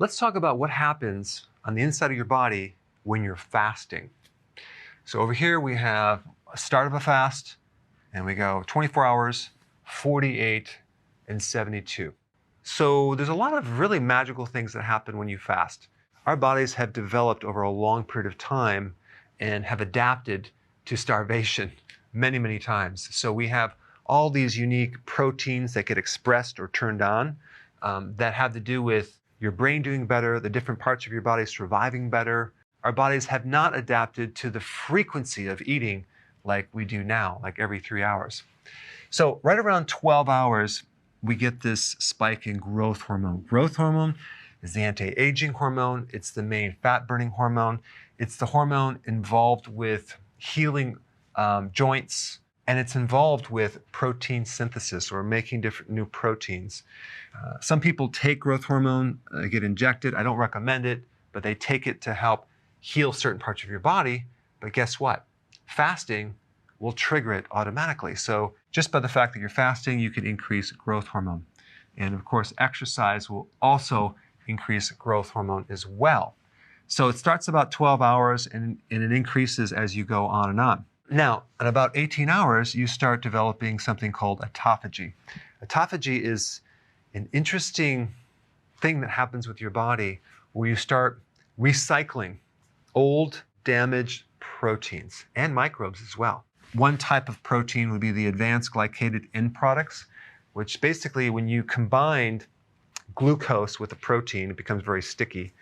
Let's talk about what happens on the inside of your body when you're fasting. So over here we have a start of a fast, and we go 24 hours, 48, and 72. So there's a lot of really magical things that happen when you fast. Our bodies have developed over a long period of time and have adapted to starvation many, many times. So we have all these unique proteins that get expressed or turned on that have to do with your brain doing better, the different parts of your body surviving better. Our bodies have not adapted to the frequency of eating like we do now, like every 3 hours. So right around 12 hours, we get this spike in growth hormone. Growth hormone is the anti-aging hormone. It's the main fat-burning hormone. It's the hormone involved with healing joints, and it's involved with protein synthesis or making different new proteins. Some people take growth hormone, get injected. I don't recommend it, but they take it to help heal certain parts of your body. But guess what? Fasting will trigger it automatically. So just by the fact that you're fasting, you can increase growth hormone. And of course, exercise will also increase growth hormone as well. So it starts about 12 hours and it increases as you go on and on. Now, at about 18 hours, you start developing something called autophagy. Autophagy is an interesting thing that happens with your body where you start recycling old, damaged proteins and microbes as well. One type of protein would be the advanced glycated end products, which basically when you combine glucose with a protein, it becomes very sticky.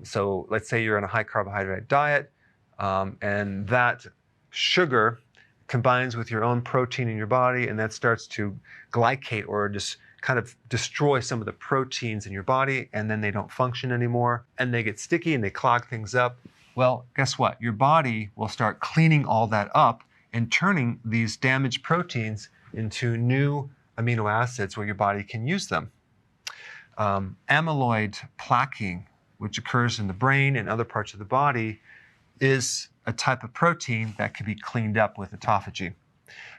So let's say you're on a high carbohydrate diet and that sugar combines with your own protein in your body, and that starts to glycate or just kind of destroy some of the proteins in your body, and then they don't function anymore, and they get sticky and they clog things up. Well, guess what? Your body will start cleaning all that up and turning these damaged proteins into new amino acids where your body can use them. Amyloid plaquing, which occurs in the brain and other parts of the body, is a type of protein that can be cleaned up with autophagy.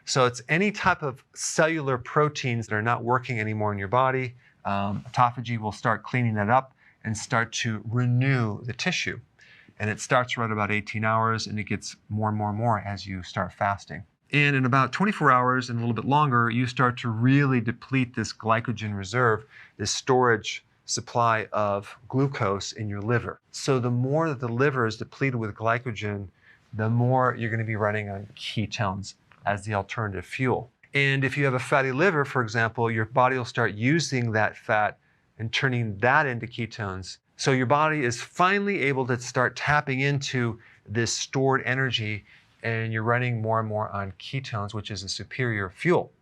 So it's any type of cellular proteins that are not working anymore in your body. Autophagy will start cleaning that up and start to renew the tissue. And it starts right about 18 hours and it gets more and more and more as you start fasting. And in about 24 hours and a little bit longer, you start to really deplete this glycogen reserve, this storage supply of glucose in your liver. So the more that the liver is depleted with glycogen, the more you're going to be running on ketones as the alternative fuel. And if you have a fatty liver, for example, your body will start using that fat and turning that into ketones. So your body is finally able to start tapping into this stored energy, and you're running more and more on ketones, which is a superior fuel.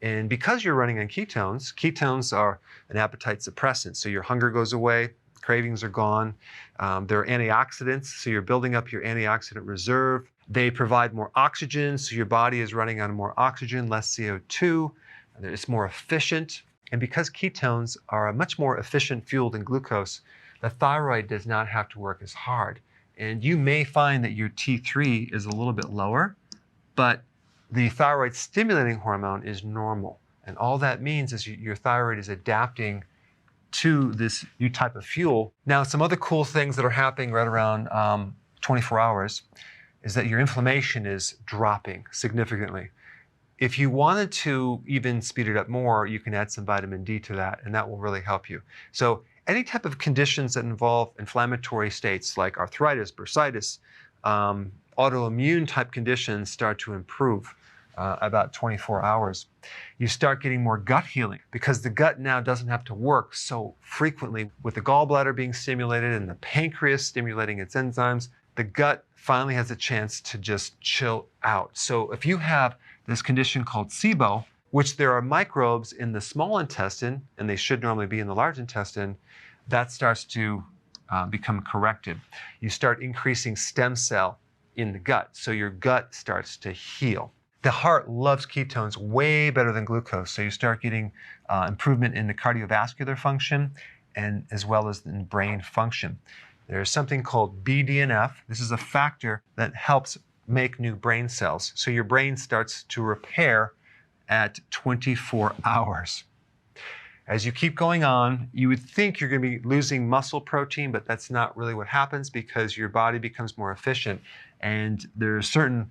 And because you're running on ketones, ketones are an appetite suppressant. So your hunger goes away, cravings are gone. They're antioxidants, so you're building up your antioxidant reserve. They provide more oxygen, so your body is running on more oxygen, less CO2. It's more efficient. And because ketones are a much more efficient fuel than glucose, the thyroid does not have to work as hard. And you may find that your T3 is a little bit lower, but the thyroid stimulating hormone is normal. And all that means is your thyroid is adapting to this new type of fuel. Now, some other cool things that are happening right around 24 hours is that your inflammation is dropping significantly. If you wanted to even speed it up more, you can add some vitamin D to that, and that will really help you. So any type of conditions that involve inflammatory states like arthritis, bursitis, autoimmune type conditions start to improve about 24 hours. You start getting more gut healing because the gut now doesn't have to work so frequently with the gallbladder being stimulated and the pancreas stimulating its enzymes. The gut finally has a chance to just chill out. So if you have this condition called SIBO, which there are microbes in the small intestine, and they should normally be in the large intestine, that starts to become corrected. You start increasing stem cell in the gut, so your gut starts to heal. The heart loves ketones way better than glucose, so you start getting improvement in the cardiovascular function and as well as in brain function. There's something called BDNF. This is a factor that helps make new brain cells. So your brain starts to repair at 24 hours. As you keep going on, you would think you're going to be losing muscle protein, but that's not really what happens because your body becomes more efficient. And there are certain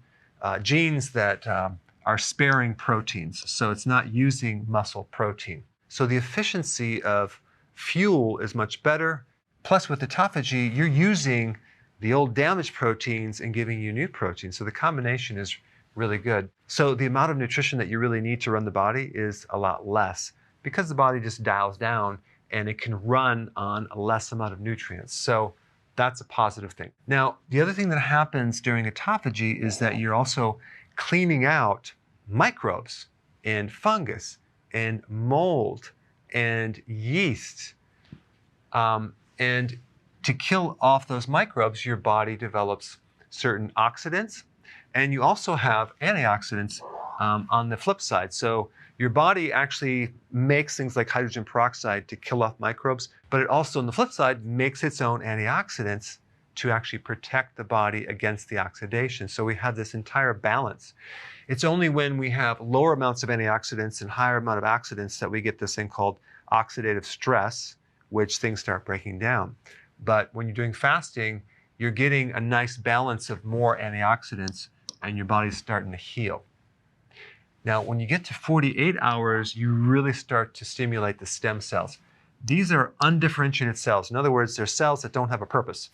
genes that are sparing proteins, so it's not using muscle protein. So the efficiency of fuel is much better. Plus with autophagy, you're using the old damaged proteins and giving you new proteins. So the combination is really good. So the amount of nutrition that you really need to run the body is a lot less because the body just dials down and it can run on a less amount of nutrients. So that's a positive thing. Now, the other thing that happens during autophagy is that you're also cleaning out microbes and fungus and mold and yeast. And to kill off those microbes, your body develops certain oxidants, and you also have antioxidants on the flip side. So your body actually makes things like hydrogen peroxide to kill off microbes, but it also, on the flip side, makes its own antioxidants to actually protect the body against the oxidation. So we have this entire balance. It's only when we have lower amounts of antioxidants and higher amount of oxidants that we get this thing called oxidative stress, which things start breaking down. But when you're doing fasting, you're getting a nice balance of more antioxidants and your body's starting to heal. Now, when you get to 48 hours, you really start to stimulate the stem cells. These are undifferentiated cells. In other words, they're cells that don't have a purpose.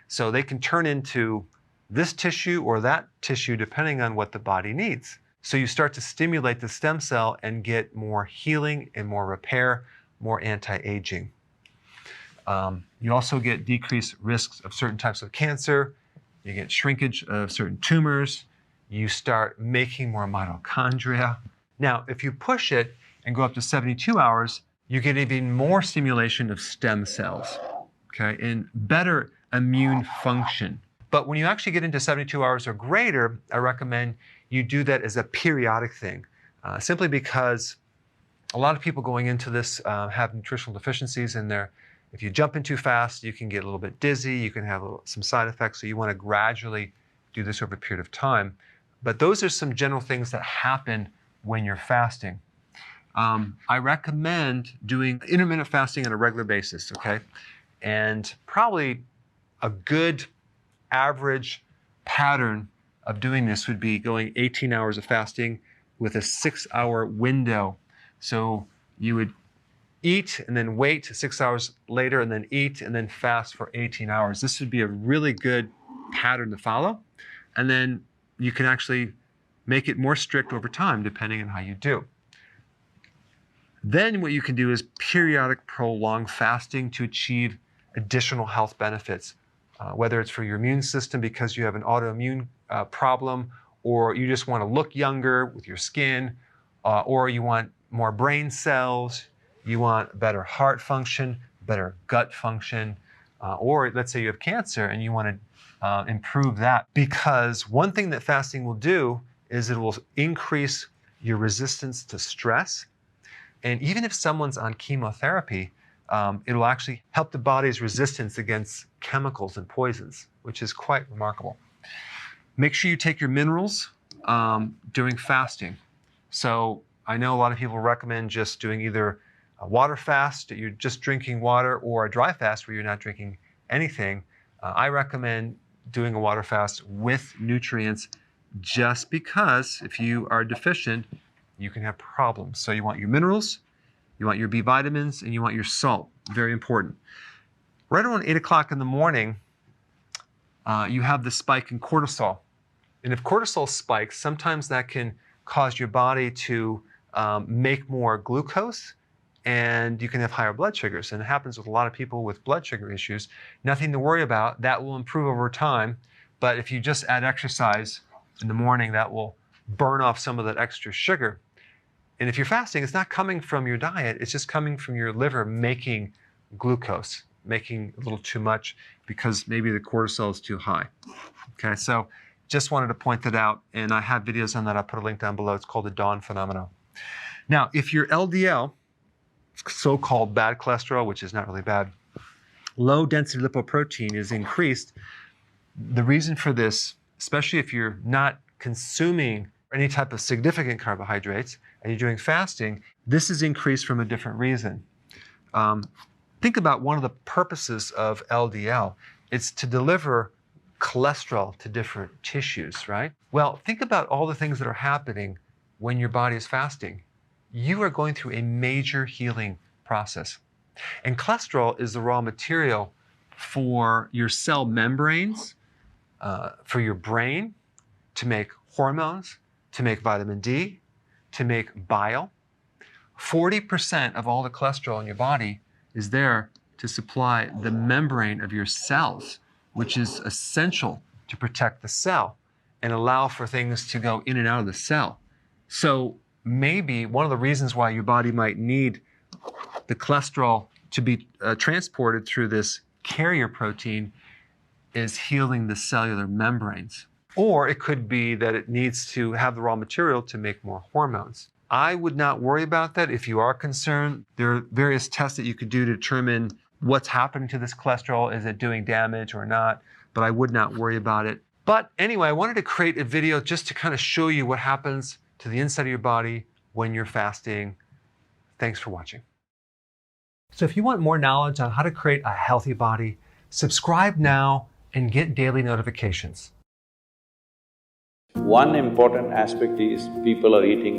So they can turn into this tissue or that tissue depending on what the body needs. So you start to stimulate the stem cell and get more healing and more repair, more anti-aging. You also get decreased risks of certain types of cancer. You get shrinkage of certain tumors. You start making more mitochondria. Now, if you push it and go up to 72 hours, you get even more stimulation of stem cells, okay, and better immune function. But when you actually get into 72 hours or greater, I recommend you do that as a periodic thing, simply because a lot of people going into this have nutritional deficiencies in there. If you jump in too fast, you can get a little bit dizzy, you can have some side effects, so you want to gradually do this over a period of time. But those are some general things that happen when you're fasting. I recommend doing intermittent fasting on a regular basis, okay? And probably a good average pattern of doing this would be going 18 hours of fasting with a 6-hour window. So you would eat and then wait 6 hours later and then eat and then fast for 18 hours. This would be a really good pattern to follow. And then you can actually make it more strict over time depending on how you do. Then what you can do is periodic prolonged fasting to achieve additional health benefits, whether it's for your immune system because you have an autoimmune problem, or you just want to look younger with your skin, or you want more brain cells, you want better heart function, better gut function, or let's say you have cancer and you want to improve that. Because one thing that fasting will do is it will increase your resistance to stress. And even if someone's on chemotherapy, it will actually help the body's resistance against chemicals and poisons, which is quite remarkable. Make sure you take your minerals during fasting. So I know a lot of people recommend just doing either a water fast, you're just drinking water, or a dry fast where you're not drinking anything. I recommend doing a water fast with nutrients just because if you are deficient, you can have problems. So you want your minerals, you want your B vitamins, and you want your salt. Very important. Right around 8 o'clock in the morning, you have the spike in cortisol. And if cortisol spikes, sometimes that can cause your body to make more glucose, and you can have higher blood sugars. And it happens with a lot of people with blood sugar issues. Nothing to worry about. That will improve over time. But if you just add exercise in the morning, that will burn off some of that extra sugar. And if you're fasting, it's not coming from your diet. It's just coming from your liver making glucose, making a little too much because maybe the cortisol is too high. Okay, so just wanted to point that out. And I have videos on that. I'll put a link down below. It's called the Dawn Phenomenon. Now, if your LDL, so-called bad cholesterol, which is not really bad, low density lipoprotein is increased. The reason for this, especially if you're not consuming any type of significant carbohydrates and you're doing fasting, this is increased from a different reason. Think about one of the purposes of LDL. It's to deliver cholesterol to different tissues, right? Well, think about all the things that are happening when your body is fasting. You are going through a major healing process. And cholesterol is the raw material for your cell membranes, for your brain, to make hormones, to make vitamin D, to make bile. 40% of all the cholesterol in your body is there to supply the membrane of your cells, which is essential to protect the cell and allow for things to go in and out of the cell. So maybe one of the reasons why your body might need the cholesterol to be transported through this carrier protein is healing the cellular membranes. Or it could be that it needs to have the raw material to make more hormones. I would not worry about that. If you are concerned, there are various tests that you could do to determine what's happening to this cholesterol. Is it doing damage or not? But I would not worry about it. But anyway, I wanted to create a video just to kind of show you what happens to the inside of your body when you're fasting. Thanks for watching. So if you want more knowledge on how to create a healthy body, subscribe now and get daily notifications. One important aspect is people are eating